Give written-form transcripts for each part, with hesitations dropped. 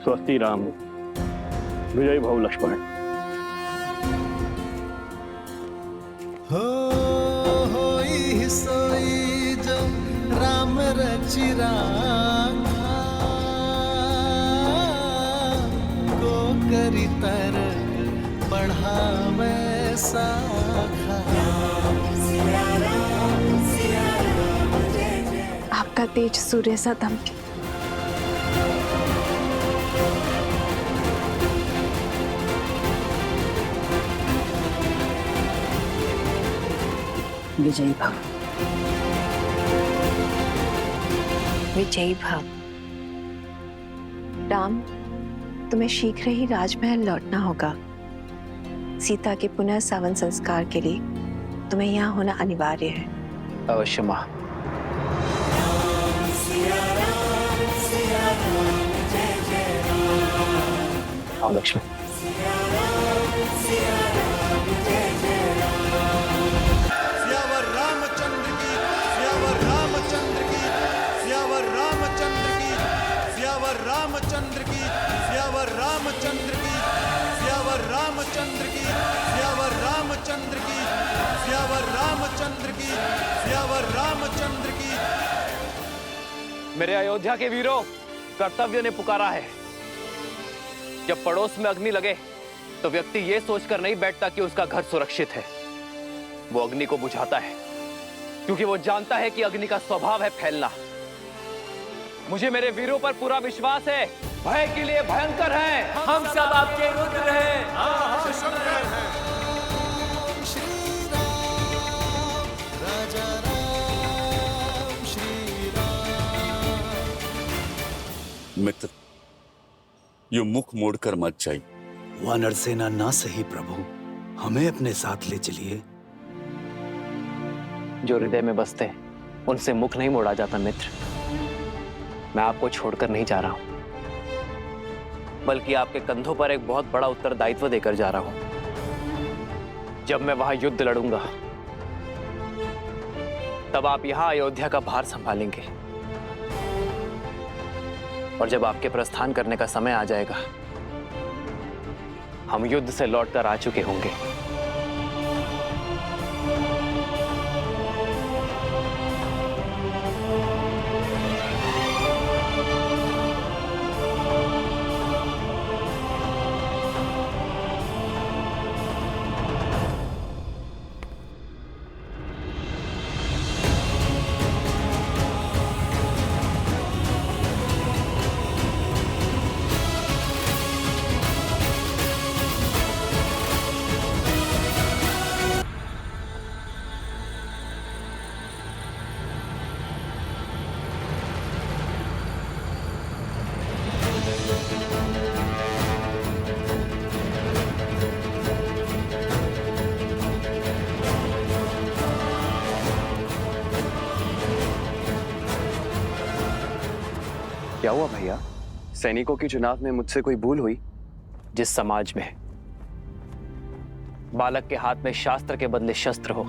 स्वस्ति राम, विजय भव लक्ष्मण। होई सोई जो राम रचि राखा, को करी तर बढ़ावे साखा। आपका तेज सूर्य सा दमके। विजयी भव। विजयी भव। राम, तुम्हें शीघ्र ही राजमहल लौटना होगा। सीता के पुनः सावन संस्कार के लिए तुम्हें यहाँ होना अनिवार्य है। अवश्य माँ। आओ लक्ष्मण। सियावर रामचंद्र की, सियावर रामचंद्र की, सियावर रामचंद्र की, सियावर रामचंद्र की, सियावर रामचंद्र की, सियावर रामचंद्र की, सियावर रामचंद्र की, सियावर रामचंद्र की, सियावर रामचंद्र की। मेरे अयोध्या के वीरों, कर्तव्य ने पुकारा है। जब पड़ोस में अग्नि लगे तो व्यक्ति ये सोचकर नहीं बैठता कि उसका घर सुरक्षित है। वो अग्नि को बुझाता है क्योंकि वो जानता है कि अग्नि का स्वभाव है फैलना। मुझे मेरे वीरों पर पूरा विश्वास है। भय के लिए भयंकर है। हम सब आपके रुद्र हैं। श्री राम, राजा राम, श्री राम। मित्र, यो मुख मोड़कर मत जाइए। वानर सेना ना सही प्रभु, हमें अपने साथ ले चलिए। जो हृदय में बसते हैं उनसे मुख नहीं मोड़ा जाता मित्र। मैं आपको छोड़कर नहीं जा रहा हूं, बल्कि आपके कंधों पर एक बहुत बड़ा उत्तरदायित्व देकर जा रहा हूं। जब मैं वहां युद्ध लड़ूंगा तब आप यहां अयोध्या का भार संभालेंगे, और जब आपके प्रस्थान करने का समय आ जाएगा हम युद्ध से लौटकर आ चुके होंगे। क्या हुआ भैया? सैनिकों के चुनाव में मुझसे कोई भूल हुई? जिस समाज में बालक के हाथ में शास्त्र के बदले शस्त्र हो,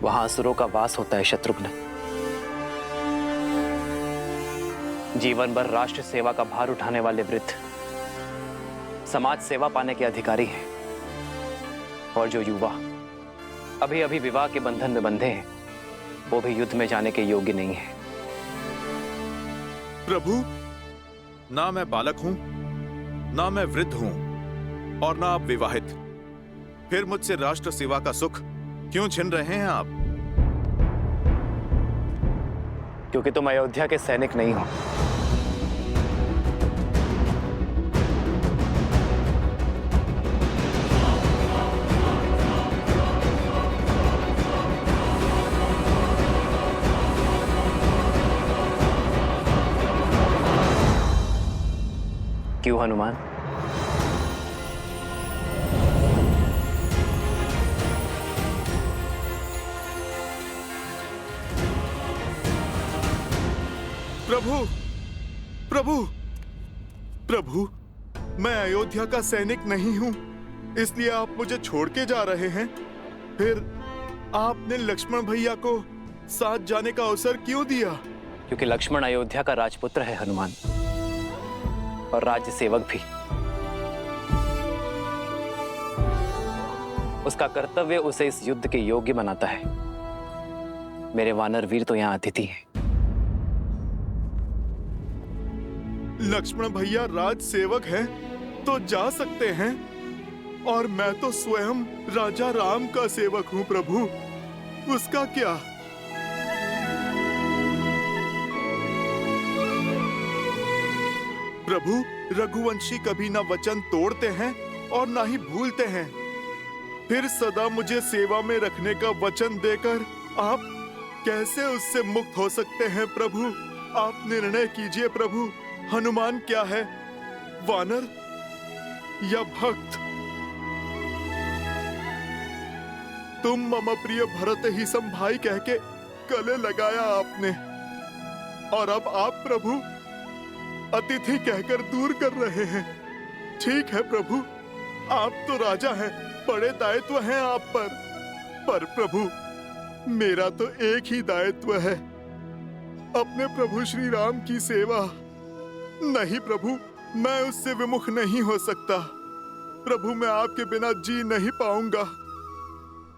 वहां असुरों का वास होता है शत्रुघ्न। जीवन भर राष्ट्र सेवा का भार उठाने वाले वृद्ध समाज सेवा पाने के अधिकारी हैं, और जो युवा अभी अभी विवाह के बंधन में बंधे हैं वो भी युद्ध में जाने के योग्य नहीं है। प्रभु, ना मैं बालक हूं, ना मैं वृद्ध हूं, और ना आप विवाहित। फिर मुझसे राष्ट्र सेवा का सुख क्यों छीन रहे हैं आप? क्योंकि तुम अयोध्या के सैनिक नहीं हो। क्यों हनुमान? प्रभु, प्रभु, प्रभु, मैं अयोध्या का सैनिक नहीं हूं, इसलिए आप मुझे छोड़ के जा रहे हैं। फिर आपने लक्ष्मण भैया को साथ जाने का अवसर क्यों दिया? क्योंकि लक्ष्मण अयोध्या का राजपुत्र है हनुमान। और राज्य सेवक भी। उसका कर्तव्य उसे इस युद्ध के योग्य बनाता है। मेरे वानर वीर तो यहाँ अतिथि हैं। लक्ष्मण भैया राज सेवक हैं तो जा सकते हैं, और मैं तो स्वयं राजा राम का सेवक हूँ प्रभु, उसका क्या? प्रभु, रघुवंशी कभी ना वचन तोड़ते हैं और ना ही भूलते हैं। फिर सदा मुझे सेवा में रखने का वचन देकर आप कैसे उससे मुक्त हो सकते हैं प्रभु? आप निर्णय कीजिए प्रभु, हनुमान क्या है, वानर या भक्त? तुम मम प्रिय भरत ही सम भाई कह के गले लगाया आपने, और अब आप प्रभु अतिथि कहकर दूर कर रहे हैं। ठीक है प्रभु, आप तो राजा हैं, बड़े दायित्व हैं आप पर प्रभु मेरा तो एक ही दायित्व है, अपने प्रभु श्री राम की सेवा। नहीं प्रभु, मैं उससे विमुख नहीं हो सकता। प्रभु, मैं आपके बिना जी नहीं पाऊंगा,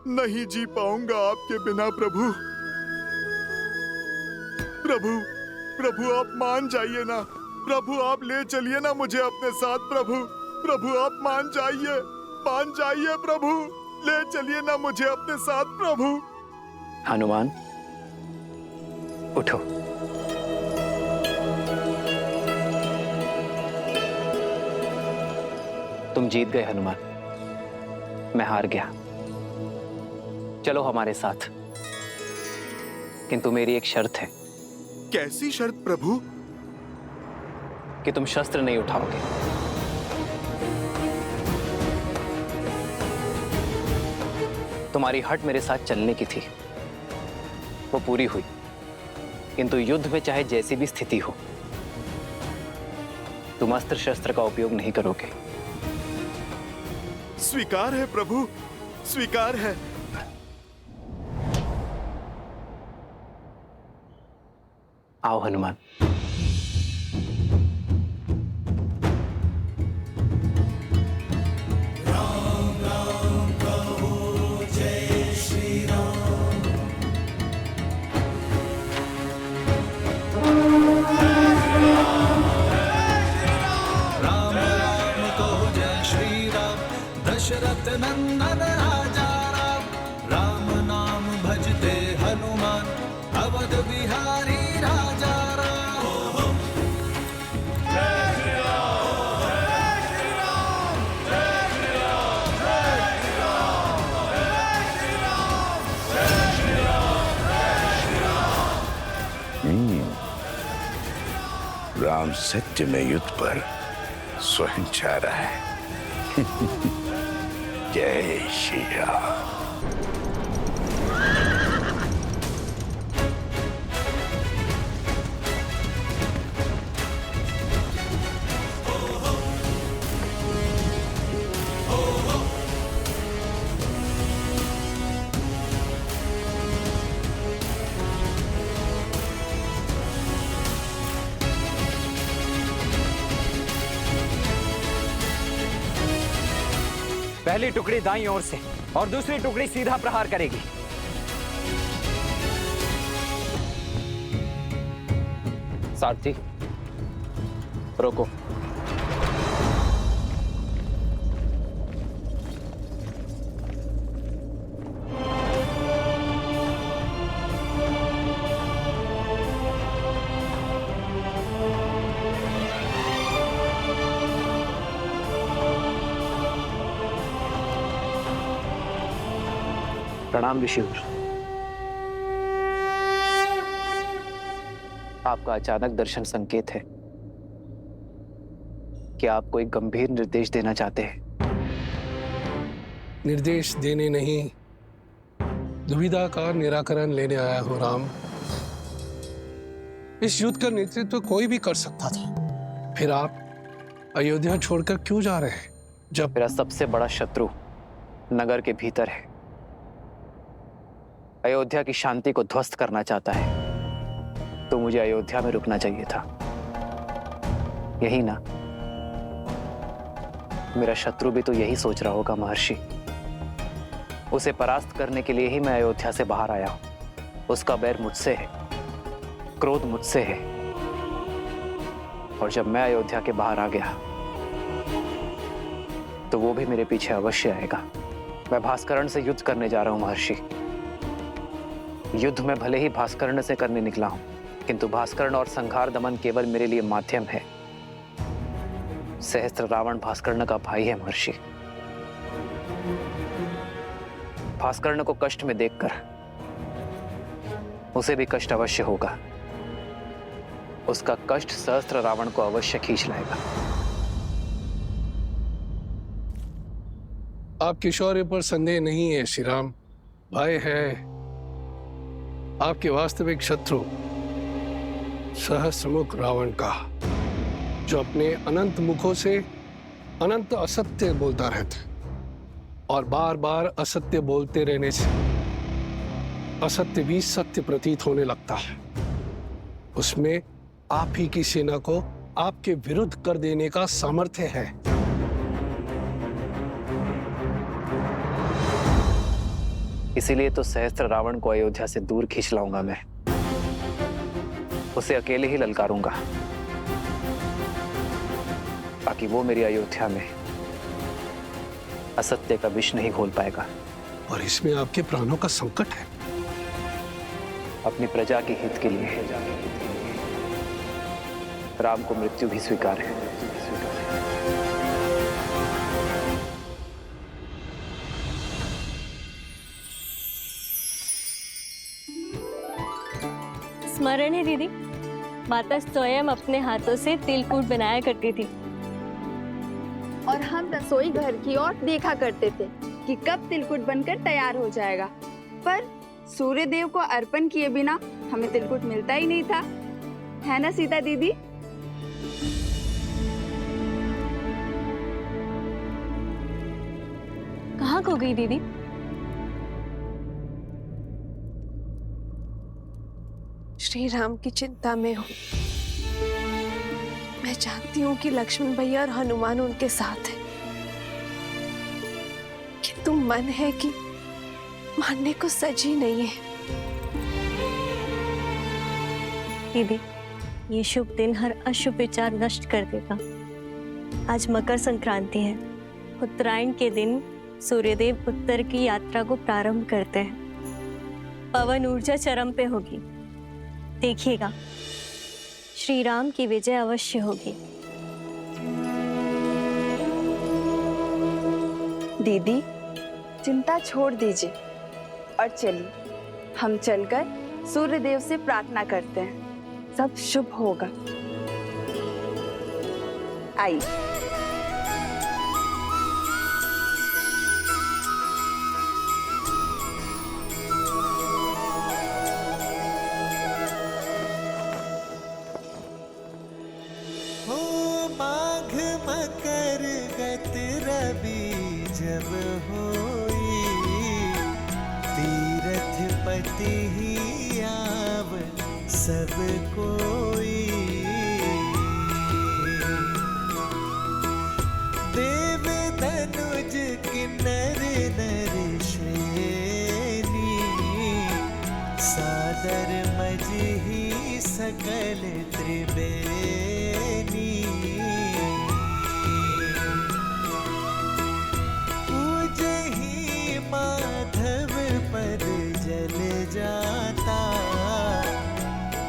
नहीं जी पाऊंगा आपके बिना प्रभु। प्रभु, प्रभु आप मान जाइए ना प्रभु, आप ले चलिए ना मुझे अपने साथ प्रभु। प्रभु आप मान जाइए प्रभु, ले चलिए ना मुझे अपने साथ प्रभु। हनुमान, उठो। तुम जीत गए हनुमान, मैं हार गया। चलो हमारे साथ, किंतु मेरी एक शर्त है। कैसी शर्त प्रभु? कि तुम शस्त्र नहीं उठाओगे। तुम्हारी हट मेरे साथ चलने की थी, वो पूरी हुई, किंतु युद्ध में चाहे जैसी भी स्थिति हो, तुम अस्त्र शस्त्र का उपयोग नहीं करोगे। स्वीकार है प्रभु, स्वीकार है। आओ हनुमान। दशरथ नंदन राजा राम, राम नाम भजते हनुमान, अवध बिहारी राजा राम। जय श्री राम, जय श्री राम, जय श्री राम, जय श्री राम, जय श्री राम, जय श्री राम, जय श्री राम। राम सत्य में युद्ध पर स्वयं छा रहा है। जय श्री राम। पहली टुकड़ी दाईं ओर से और दूसरी टुकड़ी सीधा प्रहार करेगी। सारथी, रोको। प्रणाम ऋषिवर। आपका अचानक दर्शन संकेत है कि आप कोई गंभीर निर्देश देना चाहते हैं। निर्देश देने नहीं, दुविधा का निराकरण लेने आया हूं राम। इस युद्ध का नेतृत्व कोई भी कर सकता था, फिर आप अयोध्या छोड़कर क्यों जा रहे हैं? जब मेरा सबसे बड़ा शत्रु नगर के भीतर है, अयोध्या की शांति को ध्वस्त करना चाहता है, तो मुझे अयोध्या में रुकना चाहिए था। यही ना? मेरा शत्रु भी तो यही सोच रहा होगा महर्षि। उसे परास्त करने के लिए ही मैं अयोध्या से बाहर आया हूं। उसका बैर मुझसे है, क्रोध मुझसे है। और जब मैं अयोध्या के बाहर आ गया तो वो भी मेरे पीछे अवश्य आएगा। मैं भास्करण से युद्ध करने जा रहा हूं महर्षि। युद्ध में भले ही भास्करण से करने निकला हूं, किंतु भास्करण और संहार दमन केवल मेरे लिए माध्यम है। सहस्त्र रावण भास्कर्ण का भाई है महर्षि। भास्कर्ण को कष्ट में देखकर उसे भी कष्ट अवश्य होगा। उसका कष्ट सहस्त्र रावण को अवश्य खींच लाएगा। आपके शौर्य पर संदेह नहीं है श्री राम। भय है आपके वास्तविक शत्रु सहस्त्रमुख रावण का, जो अपने अनंत मुखों से अनंत असत्य बोलता रहता है और बार बार असत्य बोलते रहने से असत्य भी सत्य प्रतीत होने लगता है। उसमें आप ही की सेना को आपके विरुद्ध कर देने का सामर्थ्य है। इसीलिए तो सहस्त्र रावण को अयोध्या से दूर खींच लाऊंगा मैं। उसे अकेले ही ललकारूंगा ताकि वो मेरी अयोध्या में असत्य का विष नहीं घोल पाएगा। और इसमें आपके प्राणों का संकट है। अपनी प्रजा के हित के लिए राम को मृत्यु भी स्वीकार है। स्मरण है दीदी, माता स्वयं अपने हाथों से तिलकूट बनाया करती थी। और हम रसोई घर की ओर देखा करते थे कि कब तिलकुट बनकर तैयार हो जाएगा, पर सूर्य देव को अर्पण किए बिना हमें तिलकुट मिलता ही नहीं था, है ना सीता दीदी? कहाँ खो गई दीदी? श्री राम की चिंता में हूँ। मैं जानती हूँ कि लक्ष्मण भैया और हनुमान उनके साथ हैं, किंतु मन है कि मानने को सजी नहीं है। दीदी, ये शुभ दिन हर अशुभ विचार नष्ट कर देगा। आज मकर संक्रांति है। उत्तरायण के दिन सूर्यदेव उत्तर की यात्रा को प्रारंभ करते हैं। पवन ऊर्जा चरम पे होगी। देखिएगा, श्री राम की विजय अवश्य होगी। दीदी, चिंता छोड़ दीजिए और चलिए हम चलकर सूर्य देव से प्रार्थना करते हैं, सब शुभ होगा। आइए। माघ मकर गत रवि जब होई, तीरथ पति ही आव सब कोई। देव धनुज किन्नर नर श्रेणी, सादर मजही सकल त्रिवेणी। पूजहि माधव पर जल जाता,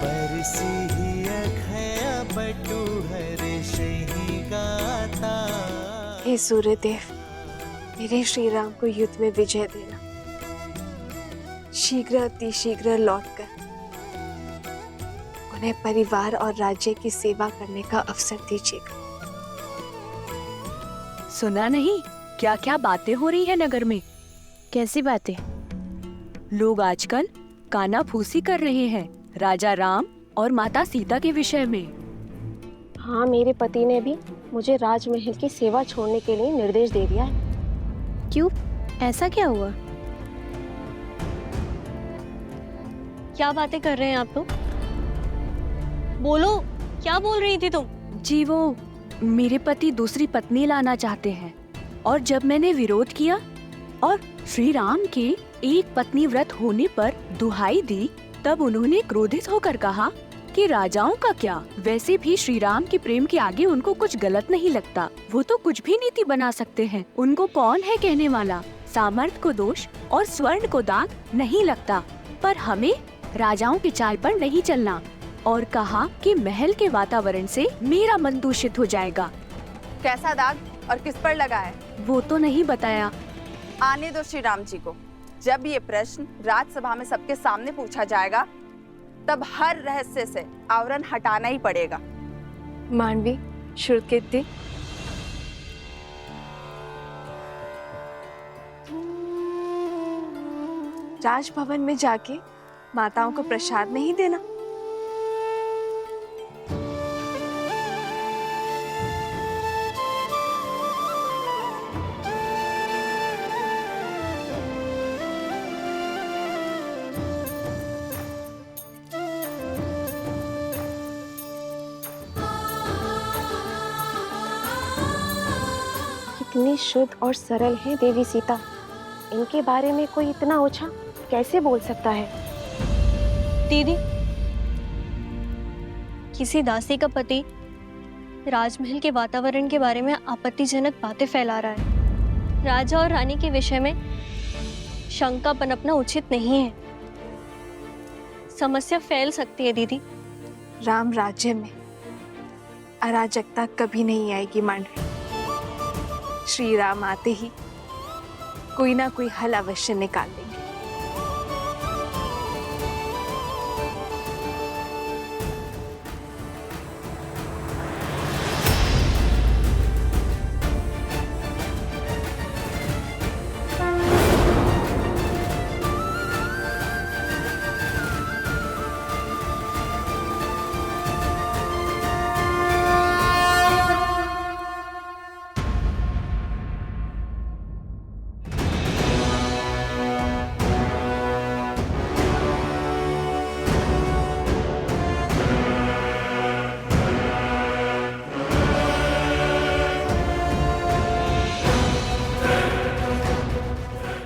बरसिहि अक्षय बटु हर्षहि गाता। हे सूर्यदेव, मेरे श्री राम को युद्ध में विजय देना। शीघ्र अति शीघ्र लौटकर उन्हें परिवार और राज्य की सेवा करने का अवसर दीजिएगा। सुना नहीं क्या क्या बातें हो रही है नगर में? कैसी बातें? लोग आजकल काना फूसी कर रहे हैं राजा राम और माता सीता के विषय में। हाँ, मेरे पति ने भी मुझे राजमहल की सेवा छोड़ने के लिए निर्देश दे दिया है। क्यों? ऐसा क्या हुआ? क्या बातें कर रहे हैं आप लोग? बोलो, क्या बोल रही थी तुम? जी वो मेरे पति दूसरी पत्नी लाना चाहते हैं और जब मैंने विरोध किया और श्री राम के एक पत्नी व्रत होने पर दुहाई दी, तब उन्होंने क्रोधित होकर कहा कि राजाओं का क्या, वैसे भी श्री राम के प्रेम के आगे उनको कुछ गलत नहीं लगता। वो तो कुछ भी नीति बना सकते हैं। उनको कौन है कहने वाला, सामर्थ्य को दोष और स्वर्ण को दाग नहीं लगता। पर हमें राजाओं की चाल पर नहीं चलना। और कहा कि महल के वातावरण से मेरा मन दूषित हो जाएगा। कैसा दाग और किस पर लगा है? वो तो नहीं बताया। आने दो श्री राम जी को। जब ये प्रश्न राजसभा में सबके सामने पूछा जाएगा, तब हर रहस्य से आवरण हटाना ही पड़ेगा। मांडवी, शुल्कित्ती, राजभवन में जाके माताओं को प्रसाद नहीं देना। कितनी शुद्ध और सरल है देवी सीता। इनके बारे में कोई इतना ओछा कैसे बोल सकता है? दीदी, किसी दासी का पति राजमहल के वातावरण के बारे में आपत्तिजनक बातें फैला रहा है। राजा और रानी के विषय में शंका पनपना उचित नहीं है। समस्या फैल सकती है दीदी। राम राज्य में अराजकता कभी नहीं आएगी मांडवी। श्री राम आते ही कोई ना कोई हल अवश्य निकाल देंगे।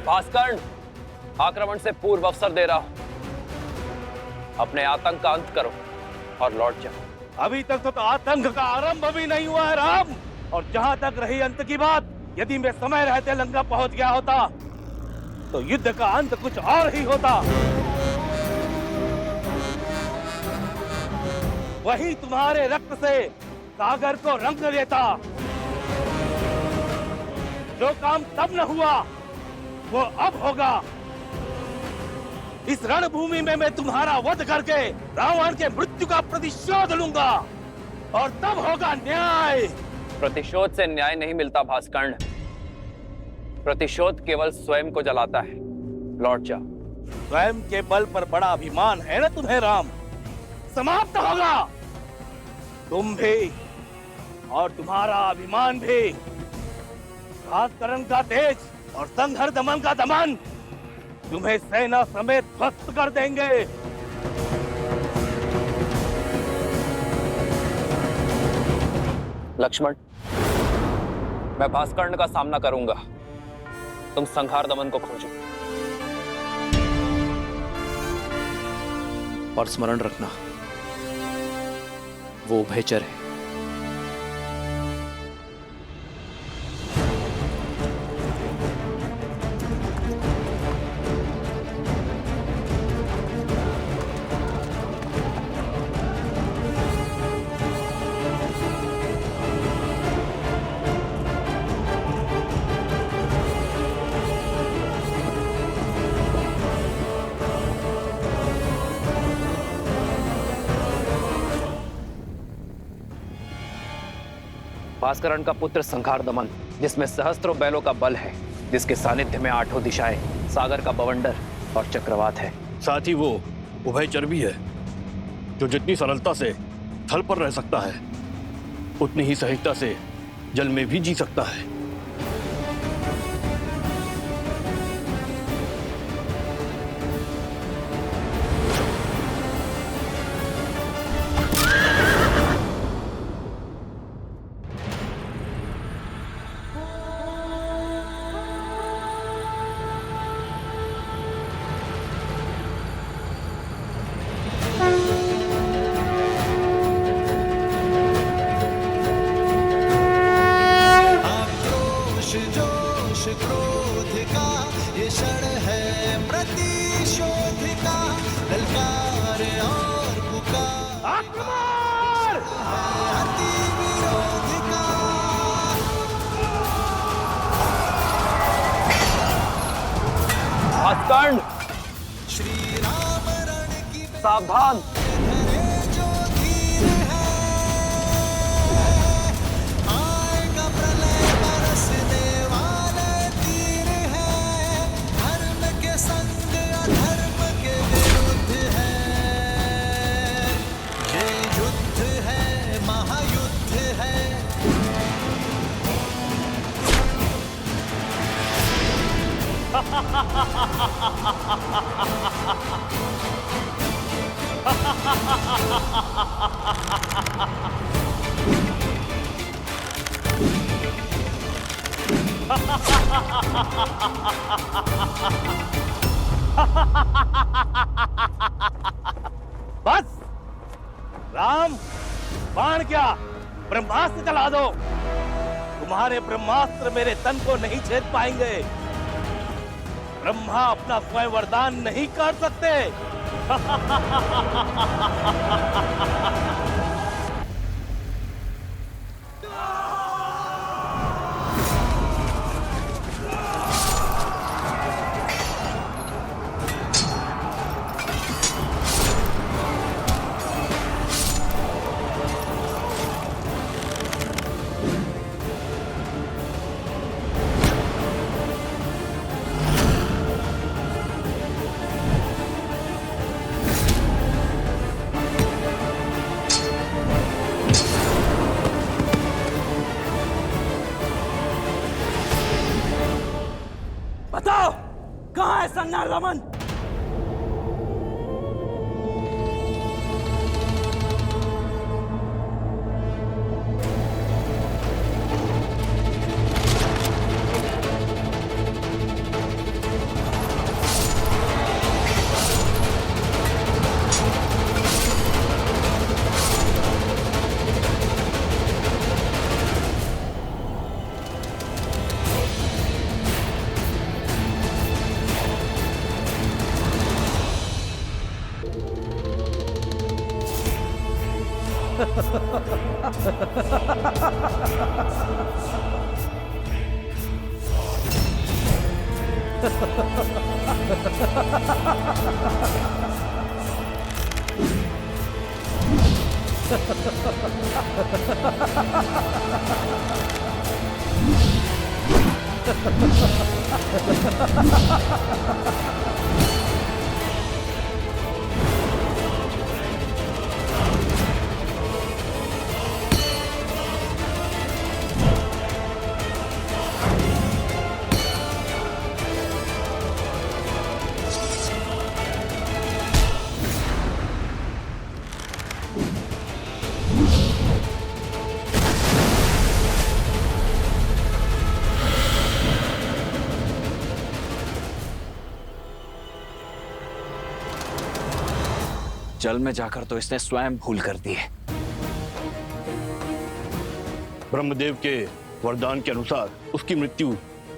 भास्कर्ण, आक्रमण से पूर्व अवसर दे रहा हूं। अपने आतंक का अंत करो और लौट जाओ। अभी तक तो आतंक का आरंभ भी नहीं हुआ है राम। और जहां तक रही अंत की बात, यदि मैं समय रहते लंका पहुंच गया होता तो युद्ध का अंत कुछ और ही होता। वही तुम्हारे रक्त से सागर को रंग देता। जो काम तब न हुआ वो अब होगा। इस रणभूमि में मैं तुम्हारा वध करके रावण के मृत्यु का प्रतिशोध लूंगा और तब होगा न्याय। प्रतिशोध से न्याय नहीं मिलता भास्कर्ण। प्रतिशोध केवल स्वयं को जलाता है। लौट जा। स्वयं के बल पर बड़ा अभिमान है ना तुम्हें राम, समाप्त होगा। तुम भी और तुम्हारा अभिमान भी। भास्करण का तेज और संघर दमन का दमन तुम्हें सेना समेत ध्वस्त कर देंगे। लक्ष्मण, मैं भास्कर्ण का सामना करूंगा। तुम संहार दमन को खोजो। और स्मरण रखना, वो उभयचर है। भास्करण का पुत्र संहार दमन, जिसमें सहस्त्रों बैलों का बल है, जिसके सानिध्य में आठों दिशाएं, सागर का बवंडर और चक्रवात है। साथ ही वो उभयचर भी है, जो जितनी सरलता से थल पर रह सकता है, उतनी ही सहजता से जल में भी जी सकता है। रोष क्रोध का ये क्षण है प्रतिशोध का ललकार और पुकार अति विरोध का। भास्कंड, श्री राम रण की सावधान। धरे जो धीर है आएगा प्रलय बरसने वाले तीर है धर्म के संग अधर्म के विरुद्ध है ये युद्ध है महायुद्ध है। बस राम, बाण क्या ब्रह्मास्त्र चला दो। तुम्हारे ब्रह्मास्त्र मेरे तन को नहीं छेद पाएंगे। ब्रह्मा अपना स्वयं वरदान नहीं कर सकते। बताओ कहां है संज्ञान रमन? जल में जाकर तो इसने स्वयं भूल कर दी है। ब्रह्मदेव के वरदान के अनुसार उसकी मृत्यु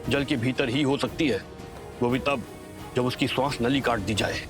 जल के भीतर ही हो सकती है, वो भी तब जब उसकी श्वास नली काट दी जाए।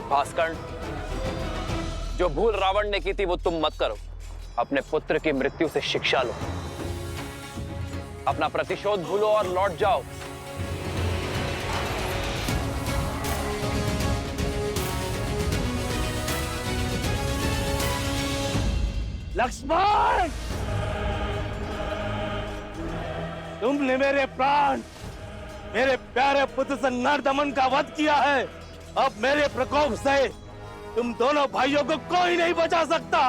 भास्कंड, जो भूल रावण ने की थी वो तुम मत करो। अपने पुत्र की मृत्यु से शिक्षा लो, अपना प्रतिशोध भूलो और लौट जाओ। लक्ष्मण, तुमने मेरे प्राण, मेरे प्यारे पुत्र से नरदमन का वध किया है। अब मेरे प्रकोप से तुम दोनों भाइयों को कोई नहीं बचा सकता,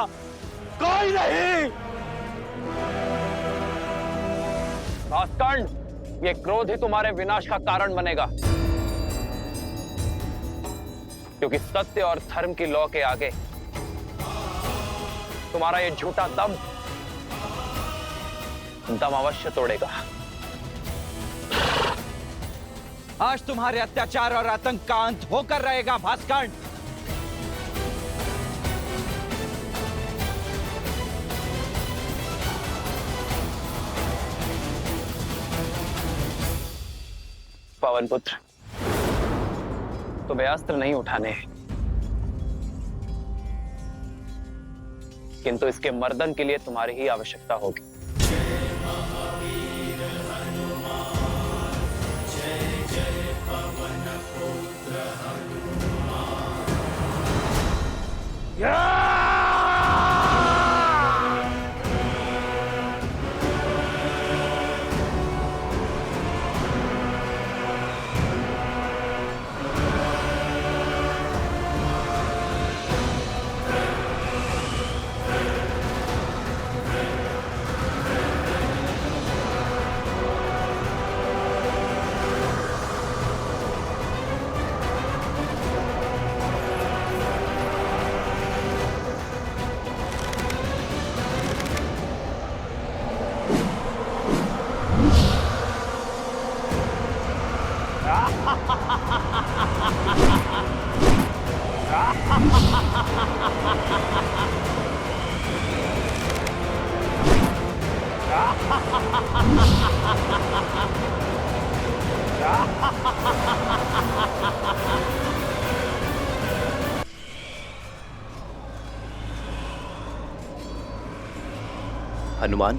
कोई नहीं। भास्कंड, ये क्रोध ही तुम्हारे विनाश का कारण बनेगा, क्योंकि सत्य और धर्म की लौ के आगे तुम्हारा ये झूठा दम अवश्य तोड़ेगा। आज तुम्हारे अत्याचार और आतंक का अंत होकर रहेगा भास्कंड। पवन पुत्र, तुम्हें अस्त्र नहीं उठाने हैं, किंतु इसके मर्दन के लिए तुम्हारी ही आवश्यकता होगी। हनुमान,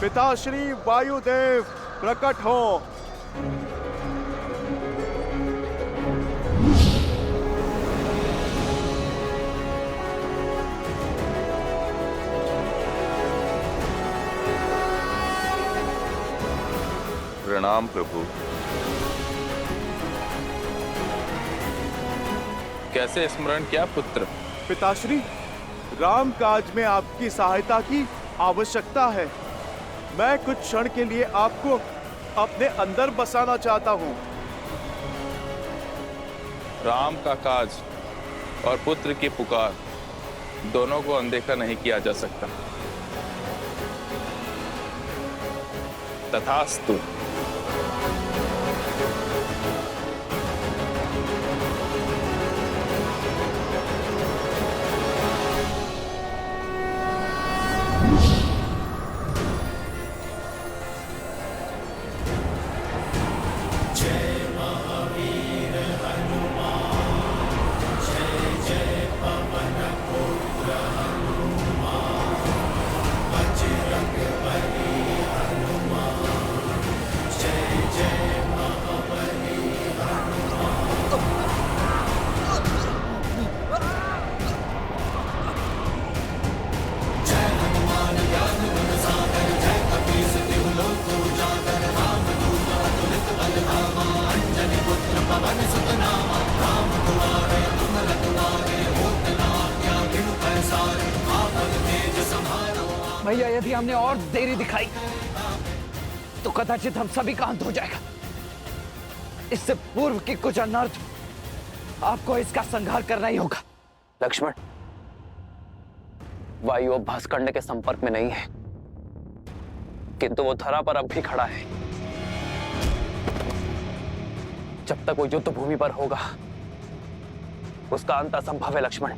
पिताश्री वायुदेव प्रकट हो। प्रणाम प्रभु। कैसे स्मरण किया पुत्र? पिताश्री, राम काज में आपकी सहायता की आवश्यकता है। मैं कुछ क्षण के लिए आपको अपने अंदर बसाना चाहता हूँ। राम का काज और पुत्र की पुकार दोनों को अनदेखा नहीं किया जा सकता। तथास्तु। भैया, यदि हमने और देरी दिखाई तो कदाचित हम सभी का अंत हो जाएगा। इससे पूर्व की कुछ अनर्थ आपको इसका संहार करना ही होगा। लक्ष्मण, वायु अब भास्कंड के संपर्क में नहीं है, किंतु वो धरा पर अब भी खड़ा है। जब तक वो युद्ध भूमि पर होगा, उसका अंत असंभव है लक्ष्मण।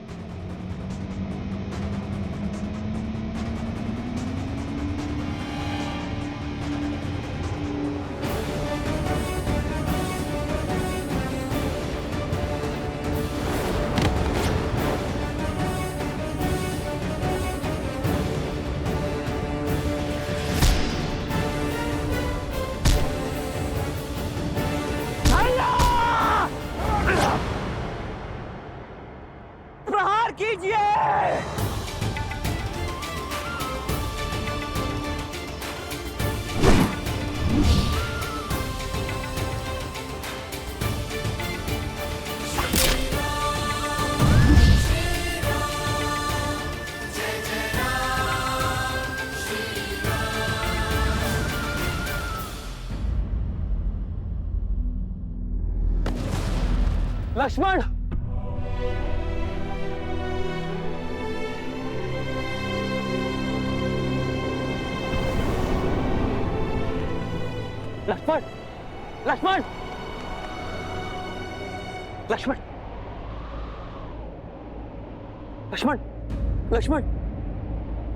लक्ष्मण! लक्ष्मण! लक्ष्मण! लक्ष्मण! लक्ष्मण! लक्ष्मण!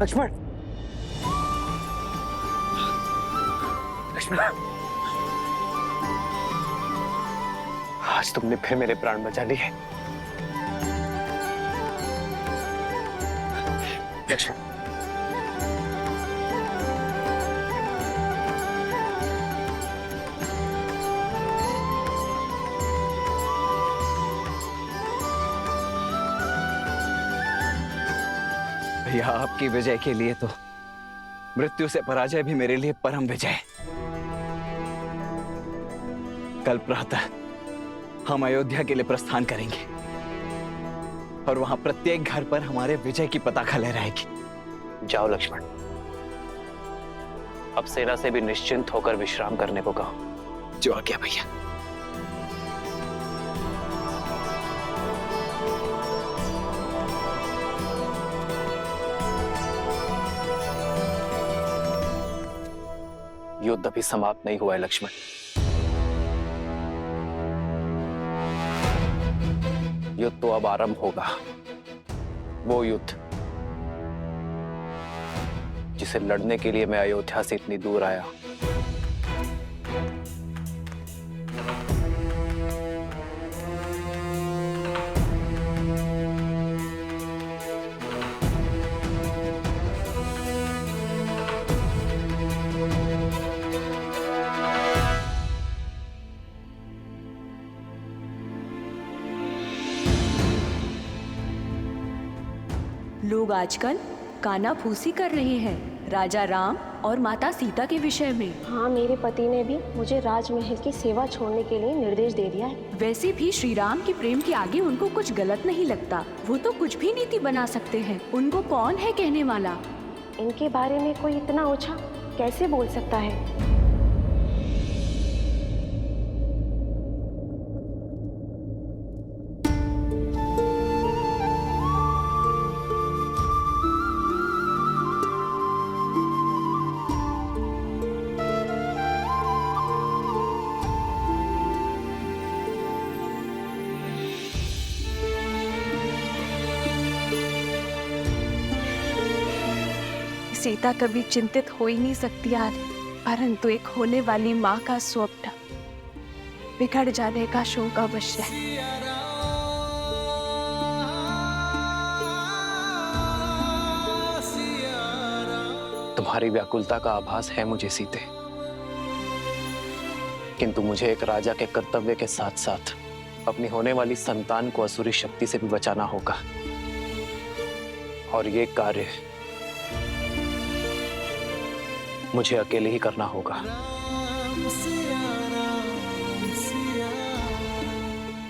लक्ष्मण! लक्ष्मण! आज तुमने फिर मेरे प्राण बचा लिए। लक्ष्मण! भैया, आपकी विजय के लिए तो मृत्यु से पराजय भी मेरे लिए परम विजय। कल प्रातः हम अयोध्या के लिए प्रस्थान करेंगे और वहां प्रत्येक घर पर हमारे विजय की पताका लहराएगी। जाओ लक्ष्मण, अब सेना से भी निश्चिंत होकर विश्राम करने को कहो। जो आज्ञा भैया। युद्ध अभी समाप्त नहीं हुआ है लक्ष्मण। युद्ध तो अब आरंभ होगा, वो युद्ध जिसे लड़ने के लिए मैं अयोध्या से इतनी दूर आया। लोग आजकल कानाफूसी कर रहे हैं राजा राम और माता सीता के विषय में। हाँ, मेरे पति ने भी मुझे राजमहल की सेवा छोड़ने के लिए निर्देश दे दिया है। वैसे भी श्री राम के प्रेम के आगे उनको कुछ गलत नहीं लगता। वो तो कुछ भी नीति बना सकते हैं। उनको कौन है कहने वाला? इनके बारे में कोई इतना ओछा कैसे बोल सकता है? सीता कभी चिंतित हो ही नहीं सकती यार, परंतु एक होने वाली माँ का स्वप्न बिगड़ जाने का शोक अवश्य है। तुम्हारी व्याकुलता का आभास है मुझे सीते, किंतु मुझे एक राजा के कर्तव्य के साथ साथ अपनी होने वाली संतान को असुरी शक्ति से भी बचाना होगा, और ये कार्य मुझे अकेले ही करना होगा।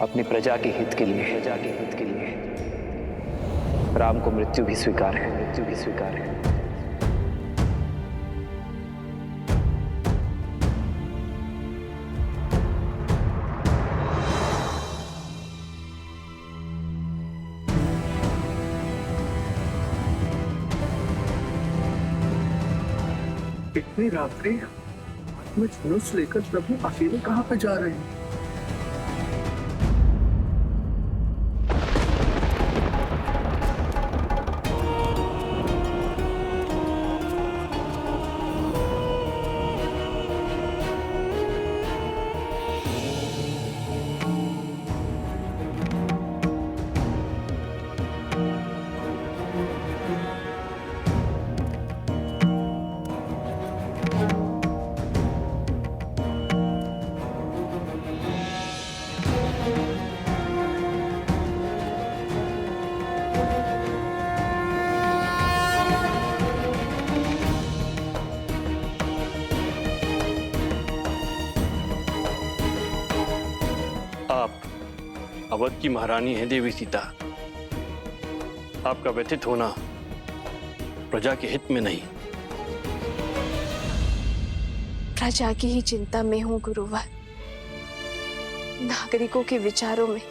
अपनी प्रजा के हित के लिए, राम को मृत्यु भी स्वीकार है। इतनी रात्रि में धनुष लेकर प्रभु अकेले कहाँ पे जा रहे हैं? अवध की महारानी है देवी सीता। आपका व्यथित होना प्रजा के हित में नहीं। प्रजा की ही चिंता में हूँ गुरुवर। नागरिकों के विचारों में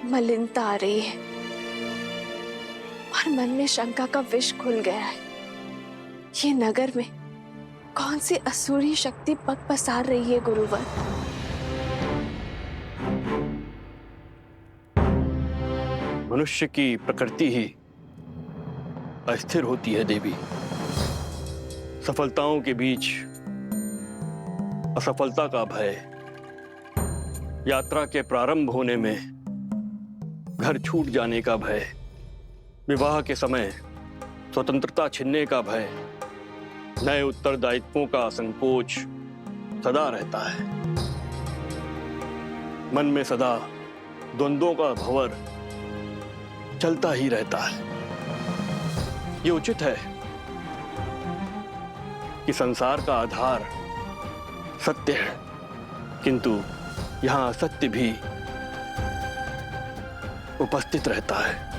मलिनता आ रही है और मन में शंका का विष घुल गया है। ये नगर में कौन सी असुरी शक्ति पग पसार रही है गुरुवर? मनुष्य की प्रकृति ही अस्थिर होती है देवी। सफलताओं के बीच असफलता का भय, यात्रा के प्रारंभ होने में घर छूट जाने का भय, विवाह के समय स्वतंत्रता छिनने का भय, नए उत्तरदायित्वों का संकोच सदा रहता है। मन में सदा द्वंद्वों का भंवर चलता ही रहता है। ये उचित है कि संसार का आधार सत्य है, किंतु यहां असत्य भी उपस्थित रहता है।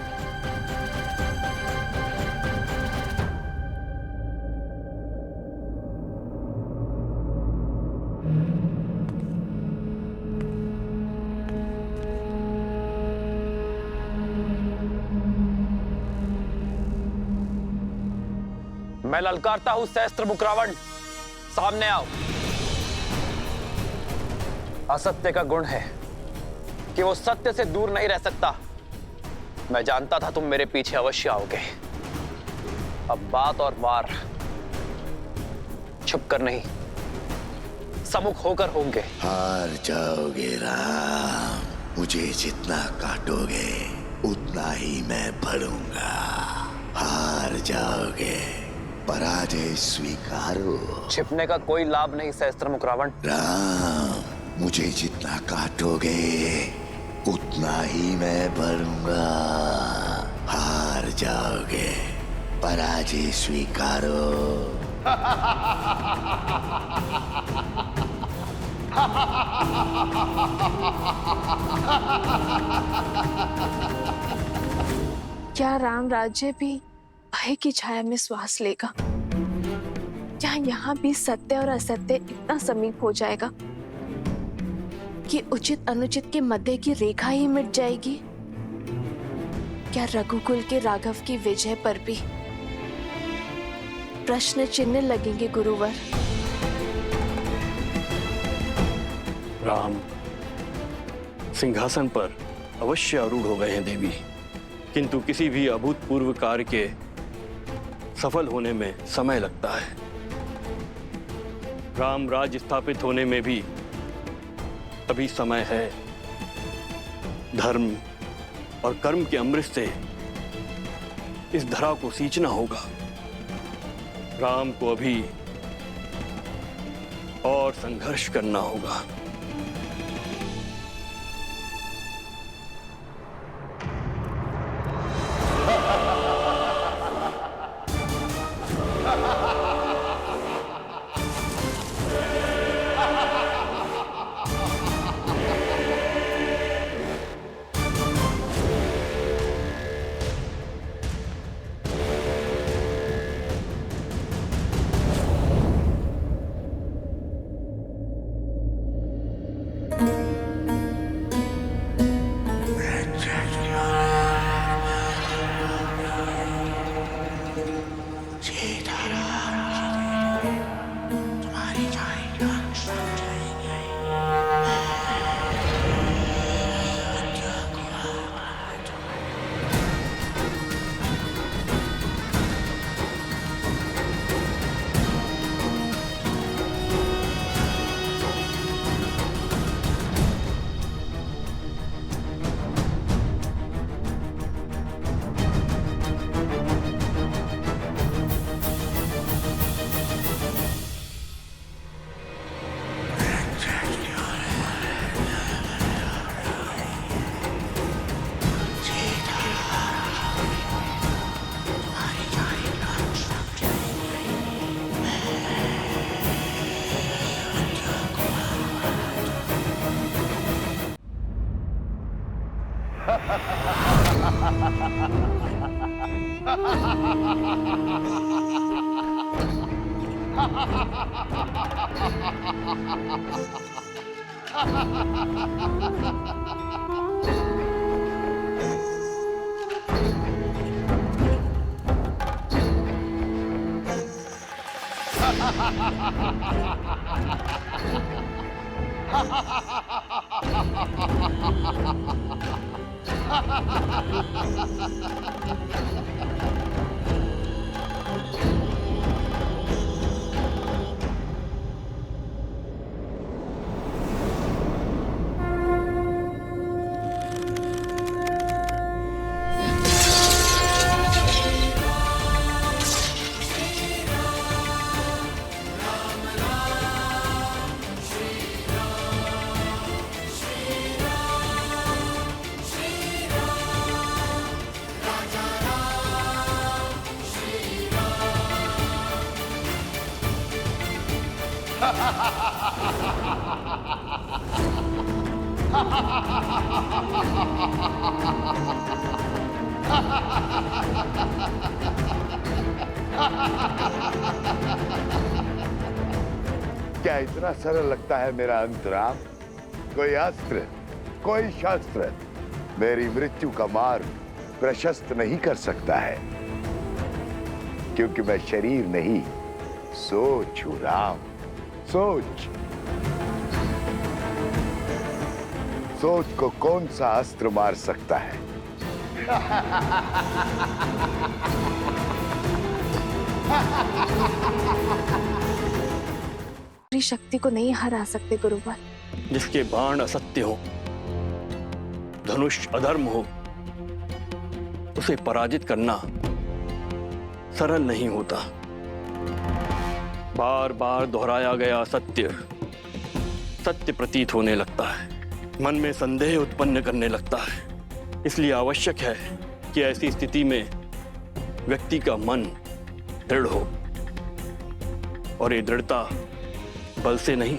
मैं ललकारता हूं सहस्त्र मुख रावण, सामने आओ। असत्य का गुण है कि वो सत्य से दूर नहीं रह सकता। मैं जानता था तुम मेरे पीछे अवश्य आओगे। अब बात और वार छुप कर नहीं, सम्मुख होकर होंगे। हार जाओगे राम, मुझे जितना काटोगे उतना ही मैं भरूंगा। हार जाओगे, पराजय स्वीकारो। छिपने का कोई लाभ नहीं सहस्त्रमुख रावण। राम, मुझे जितना काटोगे उतना ही मैं भरूंगा। हार जाओगे, पराजय स्वीकारो। क्या राम राज्य भी भय की छाया में श्वास लेगा? क्या यहाँ भी सत्य और असत्य इतना समीप हो जाएगा कि उचित अनुचित के मध्य की रेखा ही मिट जाएगी? क्या रघुकुल के राघव की विजय पर भी प्रश्न चिन्ह लगेंगे गुरुवर? राम सिंहासन पर अवश्य आरूढ़ हो गए हैं देवी, किंतु किसी भी अभूतपूर्व कार्य के सफल होने में समय लगता है। राम राज्य स्थापित होने में भी अभी समय है। धर्म और कर्म के अमृत से इस धरा को सींचना होगा। राम को अभी और संघर्ष करना होगा। क्या इतना सरल लगता है मेरा अंतराम? कोई अस्त्र, कोई शस्त्र मेरी मृत्यु का मार्ग प्रशस्त नहीं कर सकता है, क्योंकि मैं शरीर नहीं, सोच हूं राम। सोच। सोच को कौन सा अस्त्र मार सकता है? शक्ति को नहीं हरा सकते गुरुवर। जिसके बाण असत्य हो, धनुष अधर्म हो, उसे पराजित करना सरल नहीं होता। बार बार दोहराया गया सत्य सत्य प्रतीत होने लगता है, मन में संदेह उत्पन्न करने लगता है। इसलिए आवश्यक है कि ऐसी स्थिति में व्यक्ति का मन दृढ़ हो, और ये दृढ़ता बल से नहीं,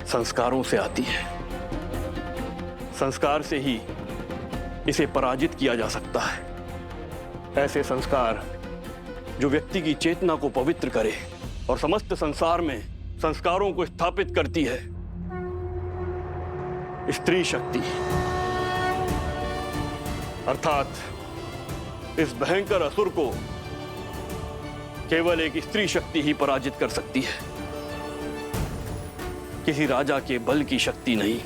संस्कारों से आती है। संस्कार से ही इसे पराजित किया जा सकता है। ऐसे संस्कार जो व्यक्ति की चेतना को पवित्र करे और समस्त संसार में संस्कारों को स्थापित करती है। स्त्री शक्ति, अर्थात इस भयंकर असुर को केवल एक स्त्री शक्ति ही पराजित कर सकती है, किसी राजा के बल की शक्ति नहीं।